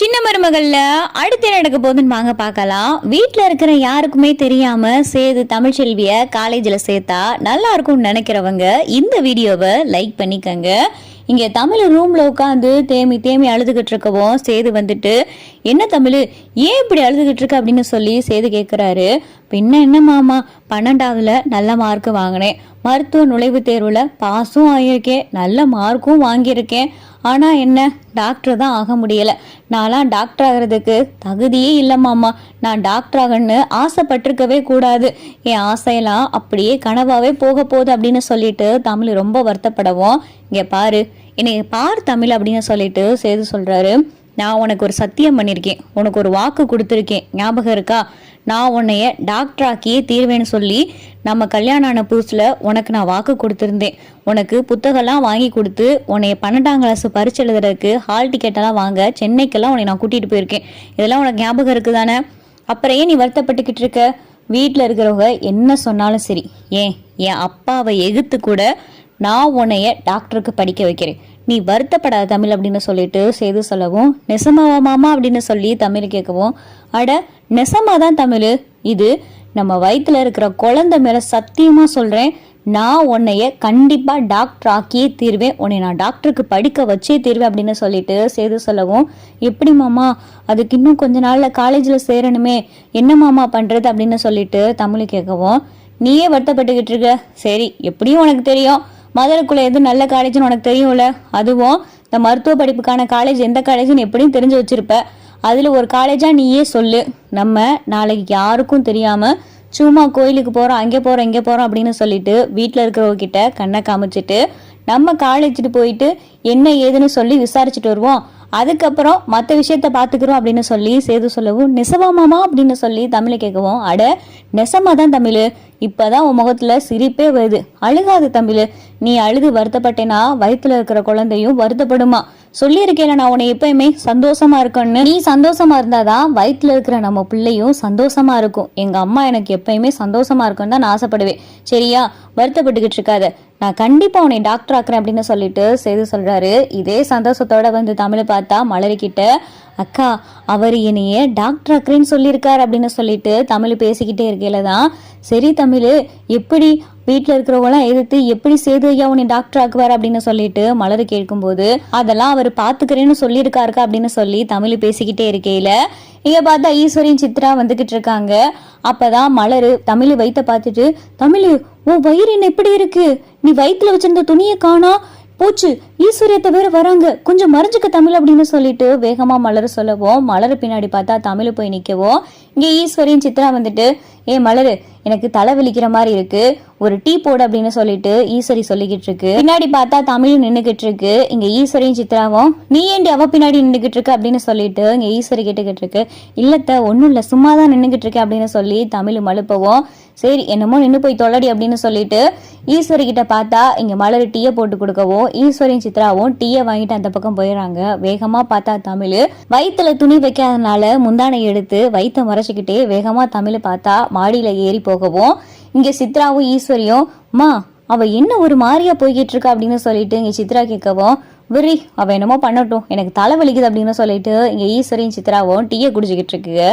சின்ன மருமகள்ல அடுத்து நடக்க போகுதுன்னு வாங்க பார்க்கலாம். வீட்டில் இருக்கிற யாருக்குமே தெரியாம சேது தமிழ்ச்செல்விய காலேஜில் சேர்த்தா நல்லா இருக்கும்னு நினைக்கிறவங்க இந்த வீடியோவை லைக் பண்ணிக்கங்க. இங்கே தமிழ் ரூமில் உட்காந்து தேமி தேமி அழுதுகிட்டு இருக்கவும் சேது வந்துட்டு, என்ன தமிழ் ஏன் இப்படி அழுதுகிட்டு இருக்க அப்படின்னு சொல்லி சேது கேட்குறாரு. பின்ன என்ன மாமா, 12ஆவதுல நல்ல மார்க் வாங்கினேன், மருத்துவ நுழைவுத் தேர்வில் பாஸும் ஆகியிருக்கேன், நல்ல மார்க்கும் வாங்கியிருக்கேன். ஆனால் என்ன, டாக்டர் தான் ஆக முடியலை. நான்லாம் டாக்டர் ஆகிறதுக்கு தகுதியே இல்லை மாமா. நான் டாக்டர் ஆகணும்னு ஆசைப்பட்டிருக்கவே கூடாது. என் ஆசையெல்லாம் அப்படியே கனவாகவே போக போகுது அப்படின்னு சொல்லிட்டு தமிழ் ரொம்ப வருத்தப்படவும், இங்கே பாரு என்னை பார் தமிழ் அப்படின்னு சொல்லிட்டு சேது சொல்கிறாரு. நான் உனக்கு ஒரு சத்தியம் பண்ணியிருக்கேன், உனக்கு ஒரு வாக்கு கொடுத்துருக்கேன், ஞாபகம் இருக்கா? நான் உன்னைய டாக்டராக்கியே தீர்வேன்னு சொல்லி நம்ம கல்யாணம் ஆன புதுசில் உனக்கு நான் வாக்கு கொடுத்துருந்தேன். உனக்கு புத்தகம்லாம் வாங்கி கொடுத்து உன்னைய 12ஆம் கிளாஸ் பரிட்சை எழுதுறதுக்கு ஹால் டிக்கெட்டெல்லாம் வாங்க சென்னைக்கெல்லாம் உன்னை நான் கூட்டிகிட்டு போயிருக்கேன். இதெல்லாம் உனக்கு ஞாபகம் இருக்குது தானே? அப்புறம் ஏன் நீ வருத்தப்பட்டுக்கிட்டு இருக்க? வீட்டில் இருக்கிறவங்க என்ன சொன்னாலும் சரி, ஏன் என் அப்பாவை எதிர்த்து கூட நான் உன்னைய டாக்டருக்கு படிக்க வைக்கிறேன், நீ வருத்தப்படாத தமிழ் அப்படின்னு சொல்லிட்டு சேது சொல்லவும், நெசமாவா மாமா அப்படின்னு சொல்லி தமிழ் கேட்கவும், அட நெசமாதான் தமிழ், இது நம்ம வயிற்றுல இருக்கிற குழந்தை மேல சத்தியமா சொல்றேன், நான் உன்னைய கண்டிப்பா டாக்டர் ஆக்கியே தீர்வேன், உன்னை நான் டாக்டருக்கு படிக்க வச்சே தீர்வேன் அப்படின்னு சொல்லிட்டு சேது சொல்லவும், எப்படி மாமா, அதுக்கு இன்னும் கொஞ்ச நாள்ல காலேஜில் சேரணுமே, என்ன மாமா பண்றது அப்படின்னு சொல்லிட்டு தமிழ் கேட்கவும், நீயே வருத்தப்பட்டுக்கிட்டு இருக்க, சரி எப்படியும் உனக்கு தெரியும் மதுரைக்குள்ள எது நல்ல காலேஜ்னு உனக்கு தெரியும்ல, அதுவும் இந்த மருத்துவ படிப்புக்கான காலேஜ் எந்த காலேஜ்னு எப்படியும் தெரிஞ்சு வச்சிருப்ப, அதில் ஒரு காலேஜாக நீயே சொல்லு. நம்ம நாளைக்கு யாருக்கும் தெரியாமல் சும்மா கோயிலுக்கு போகிறோம், அங்கே போகிறோம், இங்கே போகிறோம் அப்படின்னு சொல்லிட்டு வீட்டில் இருக்கிறவங்கிட்ட கண்ணை காமிச்சிட்டு நம்ம காலேஜுக்கு போயிட்டு என்ன ஏதுன்னு சொல்லி விசாரிச்சுட்டு வருவோம், அதுக்கப்புறம் மற்ற விஷயத்த பார்த்துக்கிறோம் அப்படின்னு சொல்லி சேது சொல்லவும், நெசவாமாமா அப்படின்னு சொல்லி தமிழை கேட்கவும், அட நெசமா தான் தமிழ், இப்போதான் உன் முகத்துல சிரிப்பே வருது, அழுகாது தமிழ், நீ அழுது வருத்தப்பட்டேன்னா வயிற்றுல இருக்கிற குழந்தையும் வருத்தப்படுமா, சொல்லியிருக்கேன் நான் உன்னை எப்பயுமே சந்தோஷமா இருக்கணும்னு, நீ சந்தோஷமா இருந்தாதான் வயிற்றுல இருக்கிற நம்ம பிள்ளையும் சந்தோஷமா இருக்கும். எங்க அம்மா எனக்கு எப்பயுமே சந்தோஷமா இருக்கும்னு தான் நான் ஆசைப்படுவேன், சரியா? வருத்தப்பட்டுக்கிட்டு இருக்காத, நான் கண்டிப்பா உன்னை டாக்டர் ஆக்குறேன் அப்படின்னு சொல்லிட்டு சேது சொல்றாரு. இதே சந்தோஷத்தோட வந்து தமிழை பார்த்தா மலர்கிட்ட, அக்கா அவர் என்னைய டாக்டர் ஆக்குறேன்னு சொல்லியிருக்காரு அப்படின்னு சொல்லிட்டு தமிழ் பேசிக்கிட்டே இருக்கையில தான், சரி தமிழ் எப்படி வீட்டில் இருக்கிறவங்களாம் எதிர்த்து எப்படி சேது ஐயா உன்னை டாக்டர் ஆக்குவார் அப்படின்னு சொல்லிட்டு மலர் கேட்கும்போது, அதெல்லாம் அவர் பார்த்துக்கிறேன்னு சொல்லியிருக்காருக்கா அப்படின்னு சொல்லி தமிழ் பேசிக்கிட்டே இருக்கையில இங்க பார்த்தா ஈஸ்வரியும் சித்ரா வந்துகிட்டு இருக்காங்க. அப்பதான் மலர் தமிழ் வயிற்ற பார்த்துட்டு, தமிழ் உன் வயிறு என்ன எப்படி இருக்கு, நீ வயிற்றுல வச்சிருந்த துணியை காணா போச்சு, ஈஸ்வரியத்தை வேற வராங்க, கொஞ்சம் மறைஞ்சுக்க தமிழ் அப்படின்னு சொல்லிட்டு வேகமா மலர் சொல்லவும், மலர் பின்னாடி பார்த்தா தமிழ் போய் நிற்கவும், இங்க ஈஸ்வரியும் சித்ரா வந்துட்டு, ஏ மலர் எனக்கு தலை வலிக்கிற மாதிரி இருக்கு, ஒரு டீ போடு அப்படின்னு சொல்லிட்டு ஈஸ்வரி சொல்லிக்கிட்டு இருக்கு. பின்னாடி பார்த்தா தமிழ் நின்றுகிட்டு இருக்கு. இங்க ஈஸ்வரியும் சித்ராவும், நீ ஏண்டி அவ பின்னாடி நின்றுகிட்டு இருக்கு அப்படின்னு சொல்லிட்டு இங்க ஈஸ்வரி கேட்டுக்கிட்டு இருக்கு. இல்லத்த ஒன்னும் இல்ல, சும்மாதான் நின்றுகிட்டு இருக்கு அப்படின்னு சொல்லி தமிழ் மழுப்பவும், சரி என்னமோ நின்று போய் தொல்லடி அப்படின்னு சொல்லிட்டு ஈஸ்வரி கிட்ட பார்த்தா இங்க மலர் டீயை போட்டு கொடுக்கவும், ஈஸ்வரியும் சித்ராவும் டீயை வாங்கிட்டு அந்த பக்கம் போயிடறாங்க. வேகமா பார்த்தா தமிழ் வயிற்றுல துணி வைக்காதனால முந்தானை எடுத்து வயிற்ற மறைச்சிக்கிட்டே வேகமா தமிழ் பார்த்தா மாடியில ஏறி போகவும், இங்க சித்ராவும் ஈஸ்வரியும், மா அவ என்ன ஒரு மாதிரியா போய்கிட்டு இருக்கா அப்படின்னு சொல்லிட்டு இங்க சித்ரா கேட்கவும், விரி அவ என்னமோ பண்ணட்டும், எனக்கு தலை வலிக்குது அப்படின்னு சொல்லிட்டு இங்க ஈஸ்வரியும் சித்ராவும் டீயை குடிச்சுக்கிட்டு இருக்கு.